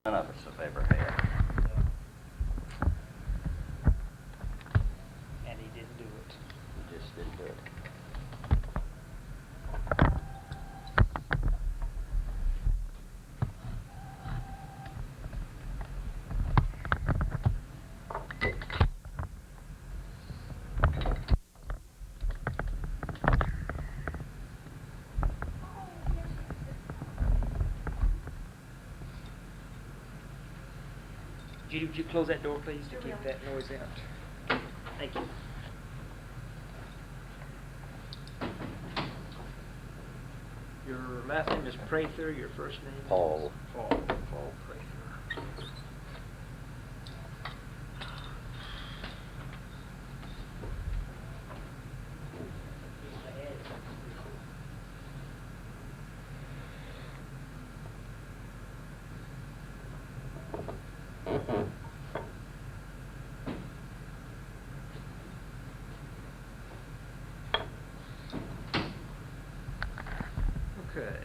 None of us have ever had. And he didn't do it. We just didn't do it. Judy, would you close that door, please, to keep that noise out? Thank you. Your last name is Prather, your first name is? Paul. Paul Prather. Okay.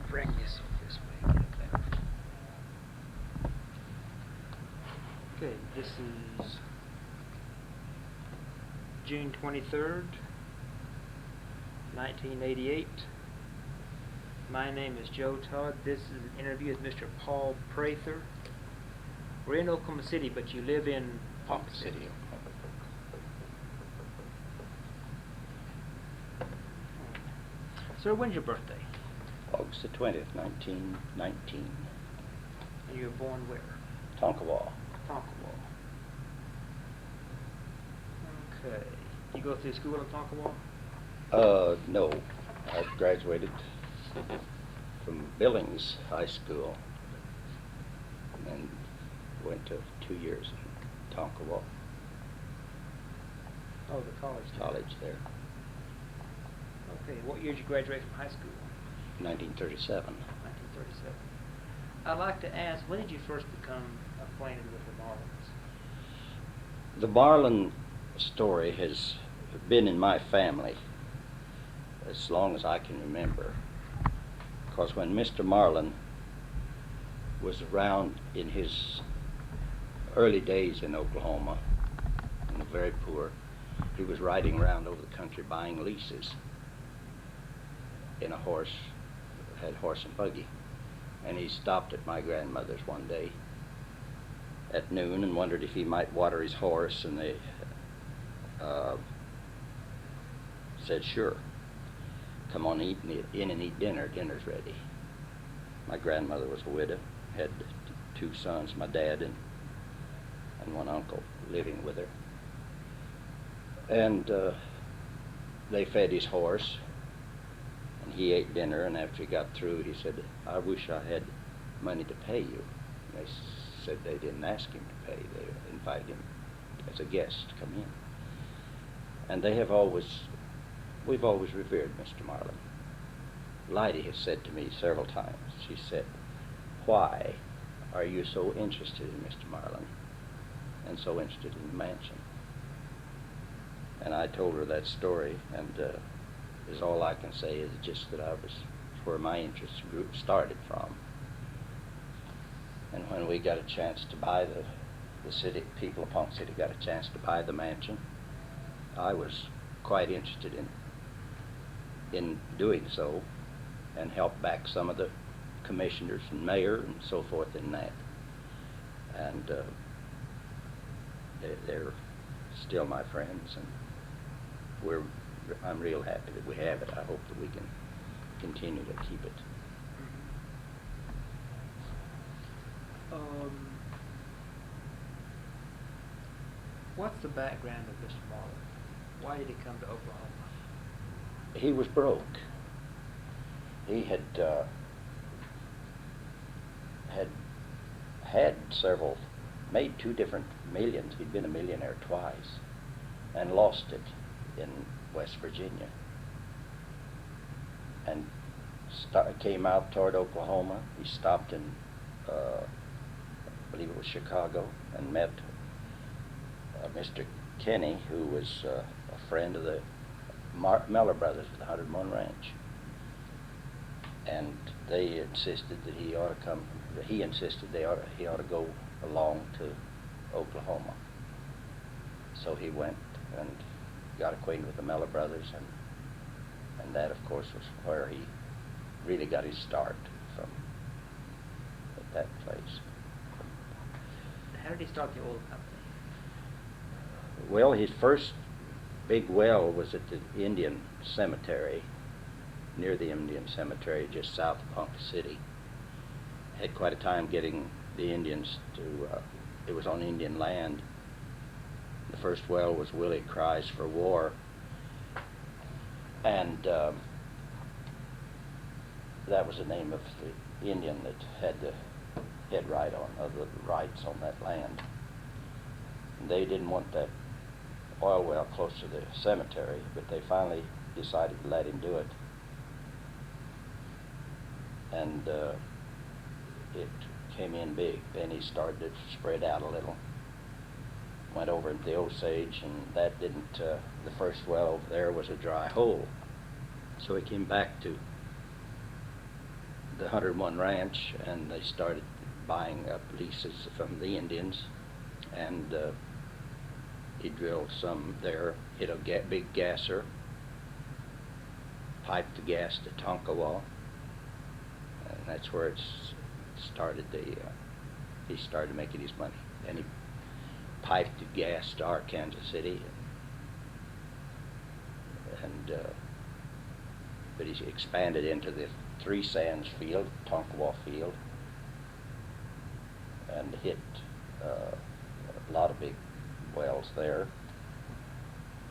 Bring this this way. Get it better. Okay, this is June 23rd, 1988. My name is Joe Todd. This is an interview with Mr. Paul Prather. We're in Oklahoma City, but you live in Ponca City. Sir, when's your birthday? August the 20th, 1919. And you were born where? Tonkawa. Tonkawa. Okay. You go through school in Tonkawa? No. I graduated from Billings High School and then went to 2 years in Tonkawa Oh, the college. College there. Okay. What year did you graduate from high school? 1937. 1937. I'd like to ask, when did you first become acquainted with the Marlands? The Marland story has been in my family as long as I can remember. Because when Mr. Marland was around in his early days in Oklahoma, and very poor, he was riding around over the country buying leases in a had horse and buggy. And he stopped at my grandmother's one day at noon and wondered if he might water his horse, and they said, sure, come on in and eat dinner, dinner's ready. My grandmother was a widow, had 2 sons, my dad and one uncle living with her. And they fed his horse, and he ate dinner, and after he got through, he said, I wish I had money to pay you. And they said they didn't ask him to pay, they invited him as a guest to come in. And we've always revered Mr. Marland. Lydie has said to me several times, she said, why are you so interested in Mr. Marland and so interested in the mansion? And I told her that story, and is all I can say is just that where my interest group started from. And when we got a chance to buy the city, people of Ponca City got a chance to buy the mansion, I was quite interested in doing so, and helped back some of the commissioners and mayor and so forth in that. And they're still my friends, and I'm real happy that we have it. I hope that we can continue to keep it. What's the background of Mr. Marland? Why did he come to Oklahoma? He was broke. He had made 2 different millions. He'd been a millionaire twice and lost it in West Virginia, and came out toward Oklahoma. He stopped in, I believe it was Chicago, and met Mr. Kenny, who was a friend of the Miller brothers at the 101 Ranch. And they insisted that he ought to come. He insisted he ought to go along to Oklahoma. So he went and got acquainted with the Miller brothers, and that, of course, was where he really got his start from, at that place. How did he start the oil company? Well, his first big well was at the Indian Cemetery, near the Indian Cemetery, just south of Ponca City. Had quite a time getting the Indians to, it was on Indian land. The first well was Willy Cries For War, and that was the name of the Indian that had the head right on, the rights on that land. And they didn't want that oil well close to the cemetery, but they finally decided to let him do it. And it came in big. Then he started to spread out a little. Went over into the Osage, and that didn't, the first well over there was a dry hole. So he came back to the 101 Ranch, and they started buying up leases from the Indians, and he drilled some there, hit a big gasser, piped the gas to Tonkawa, and that's where it started. He started making his money. Then he piped the gas to Arkansas City, and but he expanded into the Three Sands field, Tonkawa field, and hit a lot of big wells there.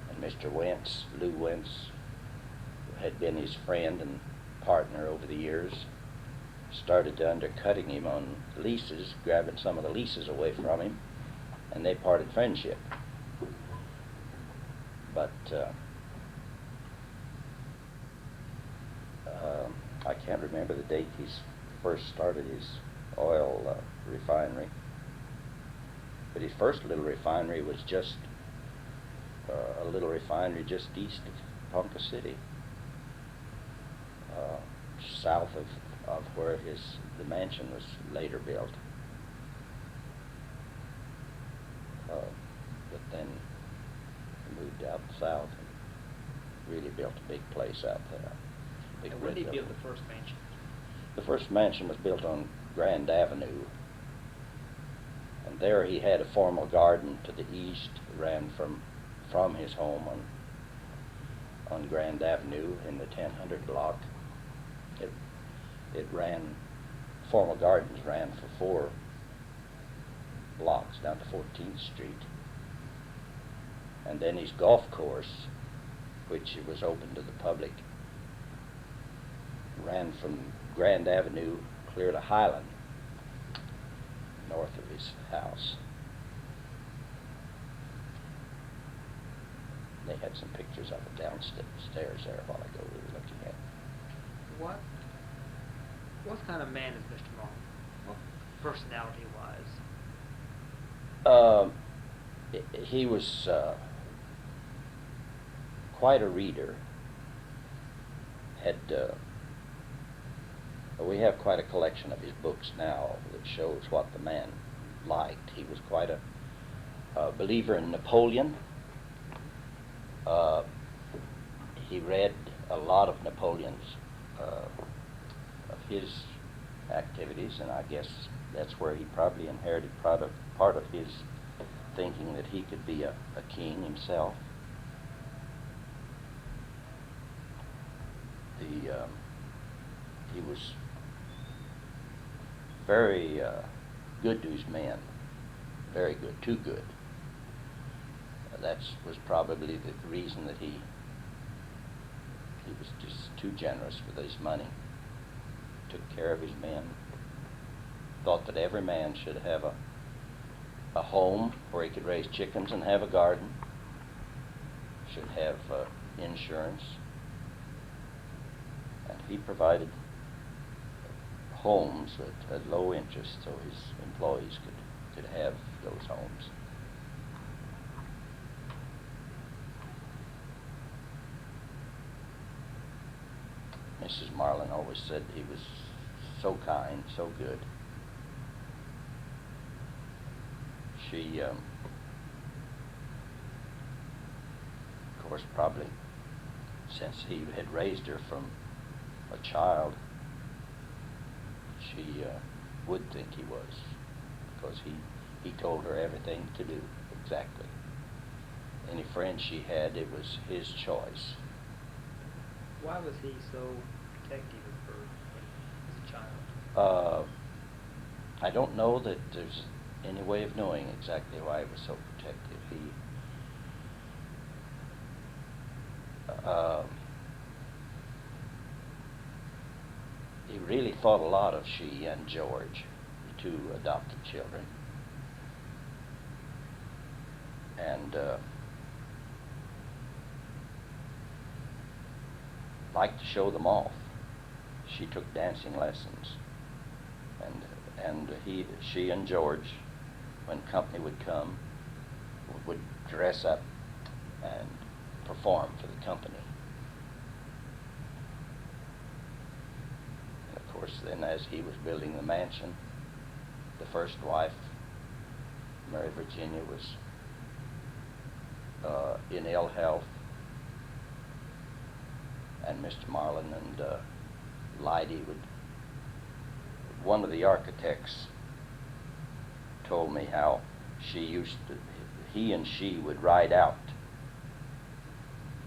And Mr. Wentz, Lou Wentz, had been his friend and partner over the years, started to undercutting him on leases, grabbing some of the leases away from him, and they parted friendship. But I can't remember the date he first started his oil refinery. But his first little refinery was just a little refinery just east of Ponca City, south of where the mansion was later built. But then he moved out south and really built a big place out there. And when did he build the first mansion? The first mansion was built on Grand Avenue, and there he had a formal garden to the east, ran from his home on Grand Avenue in the 1000 block. It ran, formal gardens ran for 4 blocks down to 14th Street. And then his golf course, which was open to the public, ran from Grand Avenue clear to Highland, north of his house. They had some pictures of it downstairs there a while ago we were looking at. What kind of man is Mr. Marland? What personality-wise? He was quite a reader. We have quite a collection of his books now that shows what the man liked. He was quite a believer in Napoleon. He read a lot of Napoleon's of his activities, and I guess that's where he probably inherited part of his thinking that he could be a king himself. He was very good to his men, very good, too good. That was probably the reason that he was just too generous with his money. Took care of his men. Thought that every man should have a home where he could raise chickens and have a garden. Should have insurance. And he provided homes at low interest so his employees could have those homes. Mrs. Marland always said he was so kind, so good. She, of course, probably since he had raised her from a child, she would think he was, because he told her everything to do, exactly. Any friend she had, it was his choice. Why was he so protective of her as a child? I don't know that there's any way of knowing exactly why he was so protective. He really thought a lot of she and George, the two adopted children. And liked to show them off. She took dancing lessons, and she and George, when company would come, would dress up and perform for the company. And of course, then as he was building the mansion, the first wife, Mary Virginia, was in ill health, and Mr. Marland and Lydie would. One of the architects told me how he and she would ride out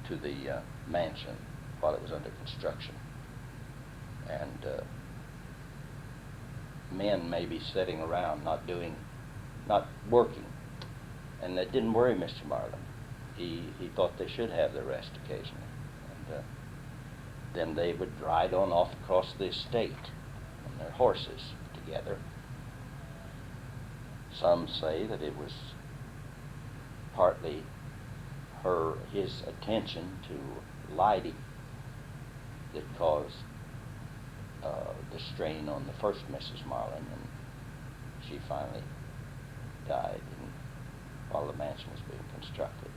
to the mansion while it was under construction, and men may be sitting around not working, and that didn't worry Mr. Marland. He thought they should have their rest occasionally, and then they would ride on off across the estate on their horses together. Some say that it was partly his attention to Lydie that caused the strain on the first Mrs. Marland, and she finally died while the mansion was being constructed.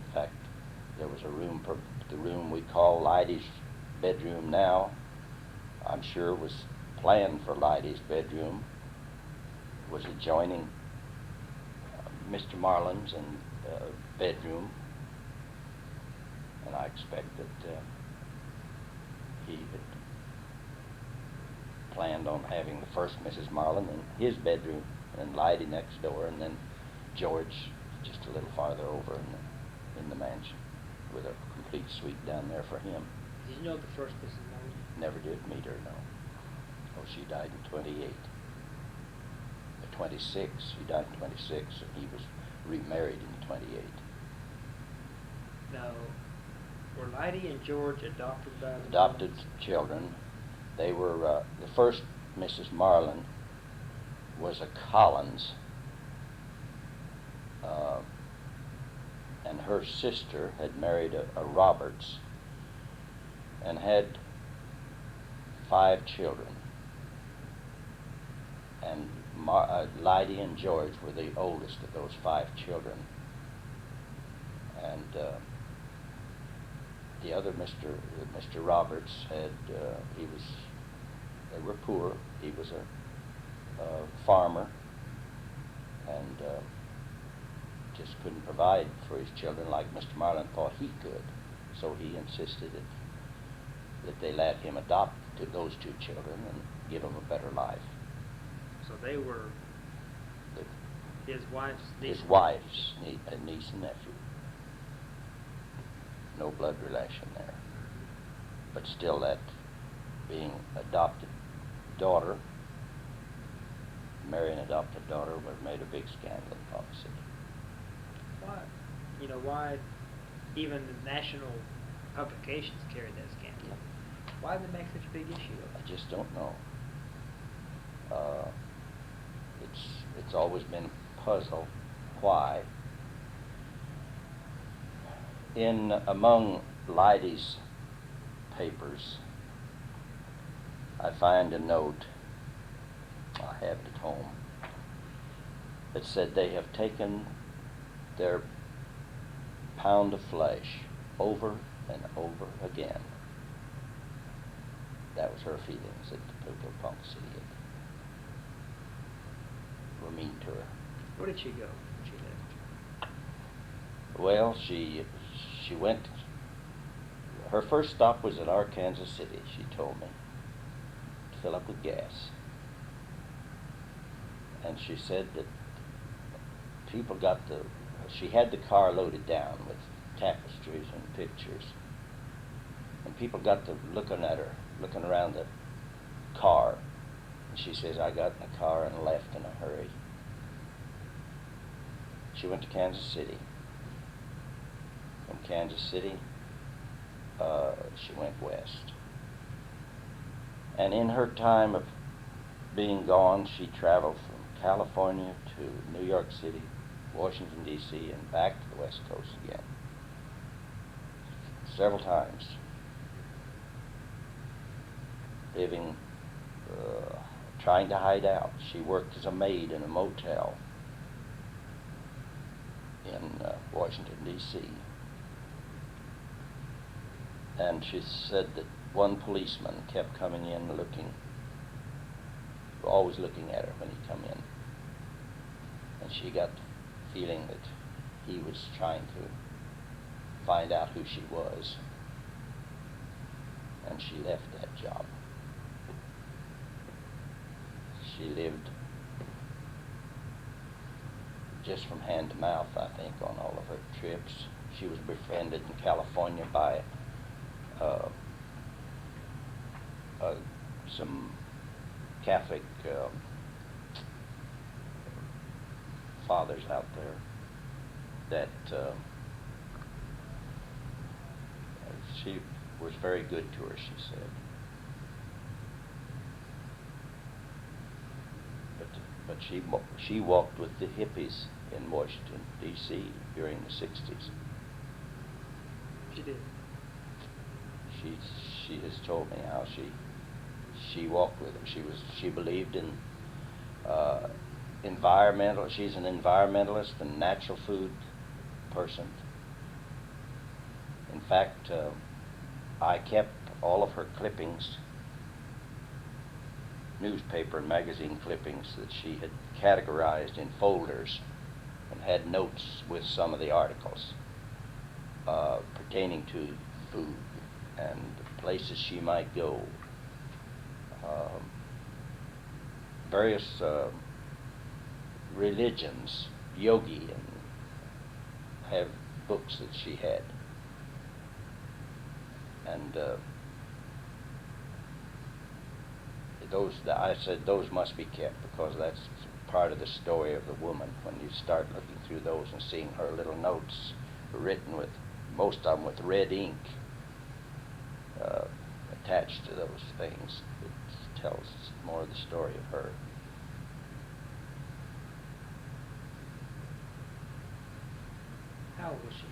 In fact, there was a room, the room we call Lydie's bedroom now, I'm sure was planned for Lydie's bedroom, was adjoining Mr. Marland's bedroom, and I expect that he had planned on having the first Mrs. Marland in his bedroom, and Lydie next door, and then George just a little farther over in the mansion, with a complete suite down there for him. Did you know the first Mrs. Marland? Never did meet her, no. Oh, she died in 28. 26. She died in 26, and he was remarried in 28. Now, were Lydie and George adopted by the Adopted Marlands? children. They were, the first Mrs. Marland was a Collins, and her sister had married a Roberts and had 5 children. And Lydie and George were the oldest of those 5 children. And the other Mr. Roberts had, they were poor. He was a farmer, and just couldn't provide for his children like Mr. Marland thought he could. So he insisted that they let him adopt those 2 children and give them a better life. So they were his wife's niece? His wife's niece and nephew. No blood relation there. But still, that being adopted daughter, marrying an adopted daughter, made a big scandal in Ponca City. Why? Why even the national publications carried that scandal? Why did it make such a big issue of it? I just don't know. It's always been a puzzle why. Among Lydie's papers, I find a note, I have it at home, that said they have taken their pound of flesh over and over again. That was her feelings that the people of Ponca City were mean to her. Where did she go when she left? Well, she went. Her first stop was at Arkansas City, she told me, to fill up with gas. And she said that people got she had the car loaded down with tapestries and pictures. And people got to looking at her, looking around the car. And she says, I got in the car and left in a hurry. She went to Kansas City. From Kansas City, she went west. And in her time of being gone, she traveled from California to New York City, Washington, D.C., and back to the West Coast again. Several times. Living, trying to hide out. She worked as a maid in a motel in Washington, D.C. And she said that one policeman kept coming in looking, always looking at her when he'd come in. And she got the feeling that he was trying to find out who she was. And she left that job. She lived just from hand to mouth, I think, on all of her trips. She was befriended in California by some Catholic fathers out there that she was very good to her, she said. But she walked with the hippies in Washington, D.C. during the 60s. She did. She has told me how she walked with them. She believed in environmental. She's an environmentalist and natural food person. In fact, I kept all of her clippings, newspaper and magazine clippings that she had categorized in folders and had notes with some of the articles pertaining to food and places she might go. Various religions, yogi, and have books that she had. And I said those must be kept because that's part of the story of the woman. When you start looking through those and seeing her little notes written with, most of them with red ink attached to those things, it tells more of the story of her. How old was she?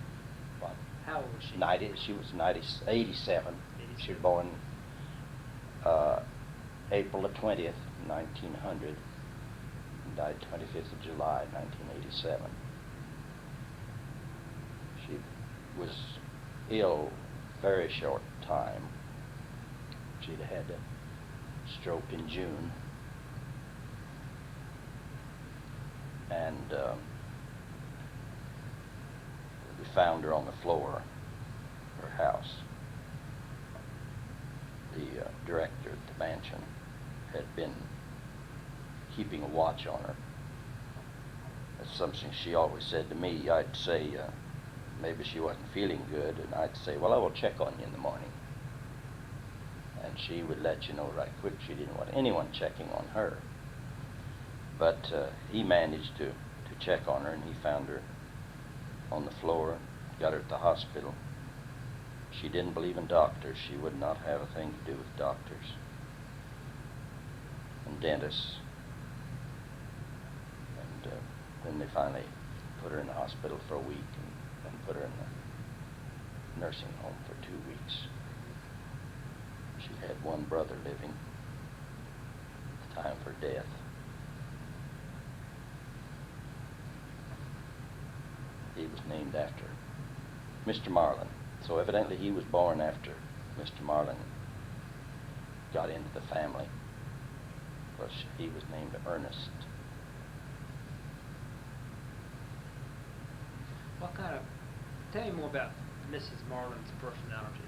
What? How old was she? She was 87. She was born April the 20th, 1900, and died 25th of July, 1987. She was ill very short time. She'd had a stroke in June, and we found her on the floor of her house. The director at the mansion had been keeping a watch on her. That's something she always said to me. I'd say maybe she wasn't feeling good, and I'd say, well, I will check on you in the morning. And she would let you know right quick she didn't want anyone checking on her. But he managed to check on her, and he found her on the floor, got her at the hospital. She didn't believe in doctors. She would not have a thing to do with doctors and dentists. And then they finally put her in the hospital for a week and put her in the nursing home for 2 weeks. She had one brother living at the time of her death. He was named after Mr. Marland. So evidently he was born after Mr. Marland got into the family, because he was named Ernest. What kind of, tell me more about Mrs. Marland's personality.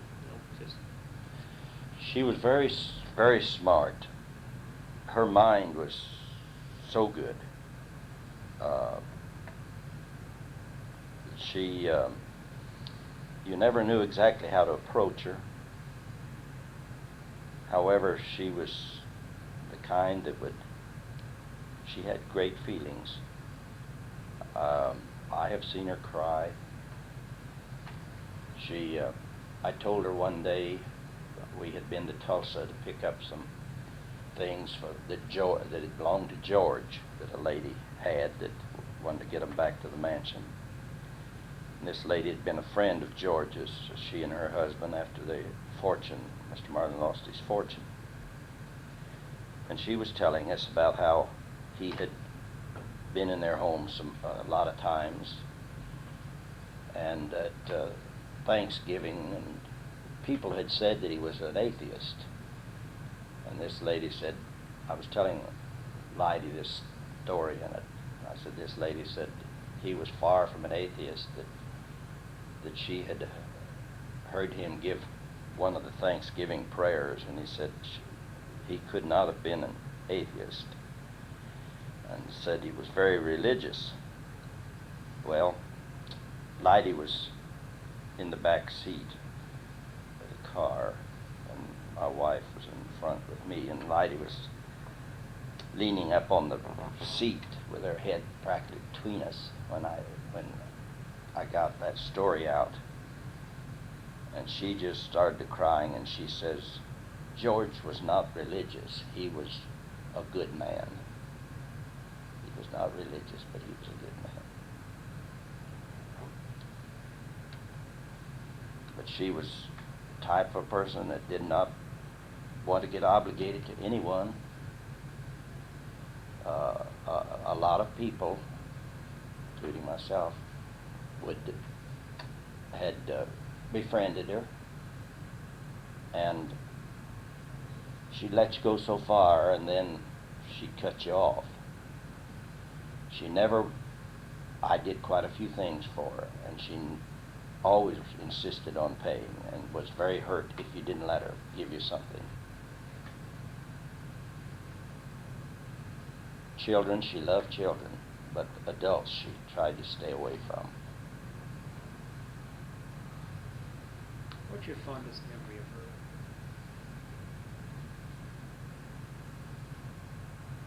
Just She was very smart. Her mind was so good. She, you never knew exactly how to approach her. However, she was the kind that she had great feelings. I have seen her cry. I told her one day, we had been to Tulsa to pick up some things that had belonged to George, that a lady had, that wanted to get them back to the mansion. And this lady had been a friend of George's. She and her husband, after the fortune, Mr. Marland lost his fortune. And she was telling us about how he had been in their home a lot of times, and at Thanksgiving, and people had said that he was an atheist. And this lady said, I was telling Lydie this story in it. I said, this lady said he was far from an atheist, that she had heard him give one of the Thanksgiving prayers, and he said he could not have been an atheist, and said he was very religious. Well, Lydie was in the back seat of the car, and my wife was in front with me, and Lydie was leaning up on the seat with her head practically between us when I got that story out. And she just started crying, and she says, George was not religious, he was a good man. He was not religious, but he was a good man. But she was the type of person that did not want to get obligated to anyone. A lot of people, including myself, had befriended her, and she'd let you go so far, and then she'd cut you off. I did quite a few things for her, and she always insisted on paying, and was very hurt if you didn't let her give you something. Children, she loved children, but adults she tried to stay away from. What's your fondest memory of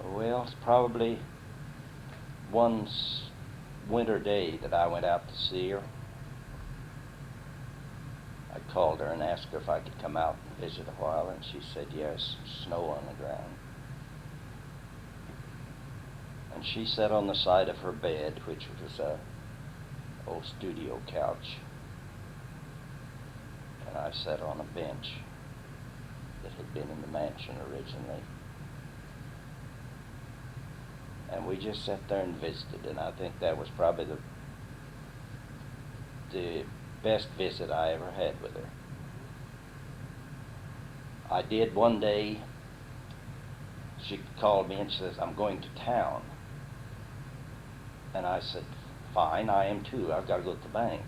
her? Well, it's probably one winter day that I went out to see her. I called her and asked her if I could come out and visit a while, and she said yes, snow on the ground. And she sat on the side of her bed, which was a old studio couch, and I sat on a bench that had been in the mansion originally. And we just sat there and visited, and I think that was probably the best visit I ever had with her. I did one day, she called me and she says, I'm going to town. And I said, fine, I am too. I've got to go to the bank.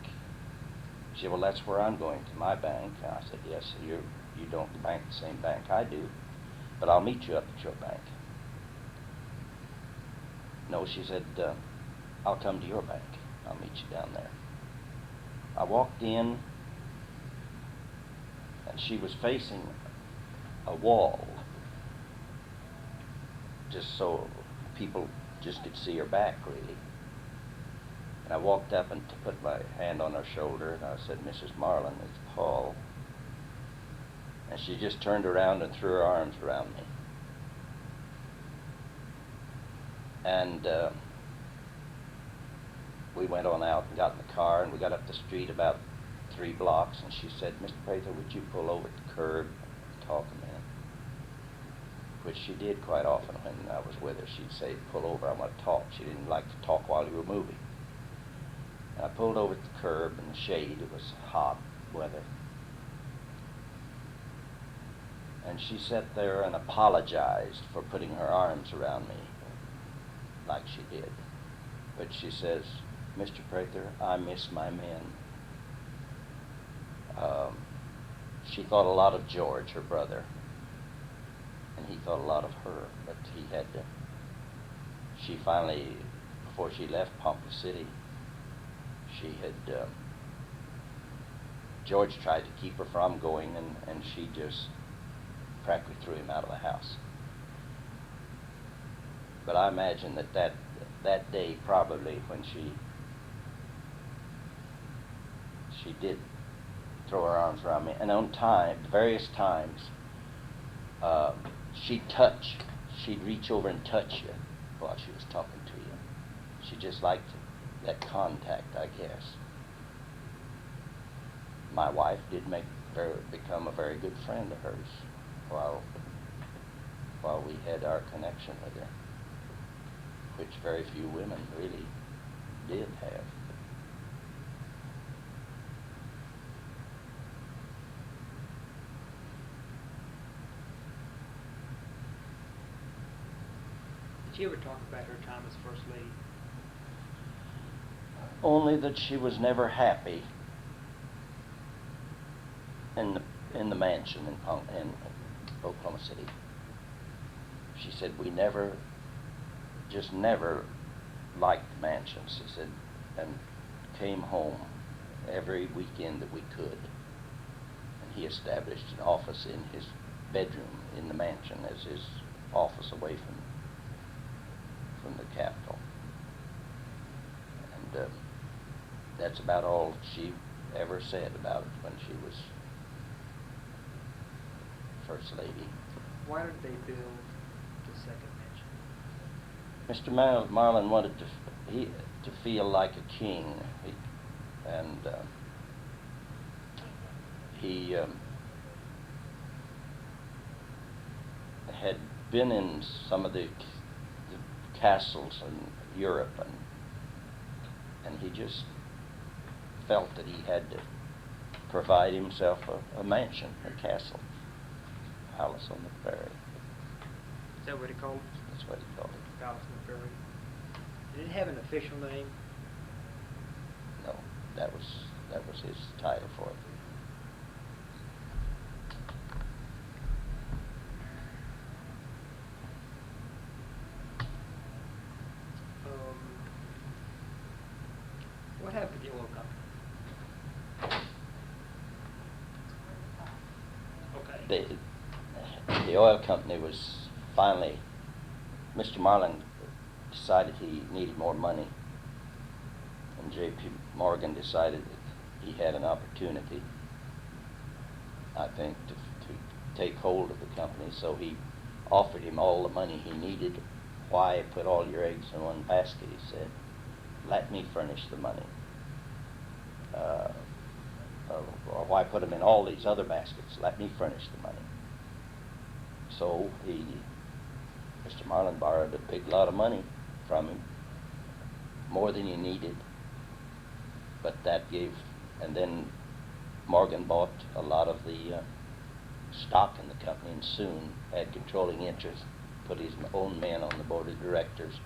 She said, well, that's where I'm going, to my bank. And I said, yes, you don't bank the same bank I do, but I'll meet you up at your bank. No, she said, I'll come to your bank. I'll meet you down there. I walked in, and she was facing a wall, just so people just could see her back, really. And I walked up and put my hand on her shoulder, and I said, Mrs. Marland, it's Paul. And she just turned around and threw her arms around me. And we went on out and got in the car, and we got up the street about 3 blocks, and she said, Mr. Prather, would you pull over at the curb and talk a minute? Which she did quite often when I was with her. She'd say, pull over, I want to talk. She didn't like to talk while you were moving. And I pulled over at the curb in the shade. It was hot, weather. And she sat there and apologized for putting her arms around me like she did. But she says, "Mr. Prather, I miss my men." She thought a lot of George, her brother, and he thought a lot of her, but she finally, before she left Ponca City, George tried to keep her from going, and she just practically threw him out of the house. But I imagine that day, probably when she did throw her arms around me, and on various times, she'd reach over and touch you while she was talking to you. She just liked that contact, I guess. My wife did become a very good friend of hers while we had our connection with her, which very few women really did have. Did you ever talk about her time as First Lady? Only that she was never happy in the mansion in Oklahoma City. She said we never liked the mansion, she said, and came home every weekend that we could. And he established an office in his bedroom in the mansion as his office away from the Capitol. And that's about all she ever said about it when she was First Lady. Why did they build the second mansion? Mr. Marland wanted to feel like a king, he had been in some of the castles in Europe, and he just felt that he had to provide himself a mansion, a castle, palace on the prairie. Is that what he called it? That's what he called it. Palace on the Prairie. Did it have an official name? No, that was his title for it. What happened to the oil company? Okay. The oil company was finally, Mr. Marland decided he needed more money, and J.P. Morgan decided that he had an opportunity, I think, to take hold of the company, so he offered him all the money he needed. "Why put all your eggs in one basket?" he said. "Let me furnish the money. Or why put them in all these other baskets? Let me furnish the money." So Mr. Marland borrowed a big lot of money from him, more than he needed, but and then Morgan bought a lot of the stock in the company and soon had controlling interest, put his own men on the board of directors,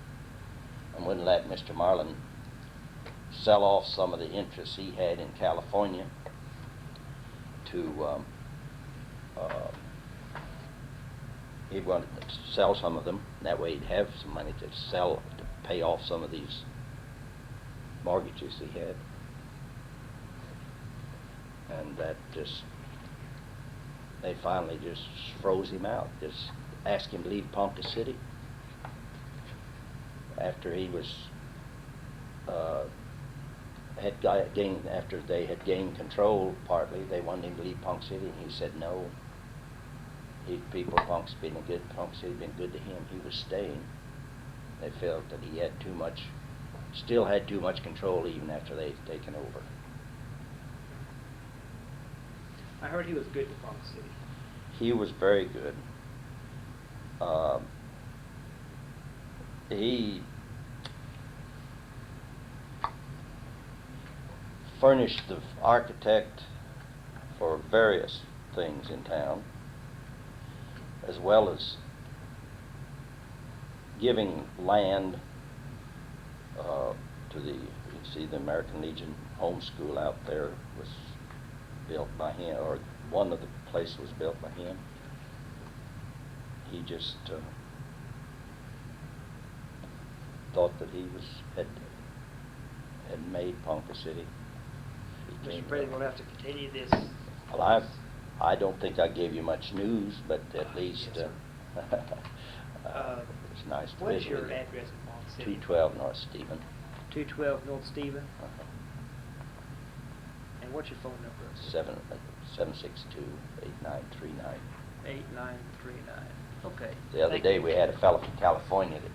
and wouldn't let Mr. Marland sell off some of the interests he had in California he wanted to sell some of them. That way he'd have some money to pay off some of these mortgages he had. And they finally just froze him out, just asked him to leave Ponca City. After he was after they had gained control, partly they wanted him to leave Ponca City, and he said no. People of Ponca City had been good to him. He was staying. They felt that he still had too much control even after they'd taken over. I heard he was good to Ponca City. He was very good. He furnished the architect for various things in town, as well as giving land to the, you see the American Legion Home School out there was built by him, or one of the places was built by him. He just thought that he had made Ponca City. He Mr. came Prather, up. we'll have to continue this. Well, I don't think I gave you much news, but at least Yes, it's nice to What is visit your with you. address in Ponca City? 212 North Stephen. 212 North Stephen. Uh-huh. And what's your phone number? 762-8939. 8939. Okay. The other Thank day you. we had a fellow from California that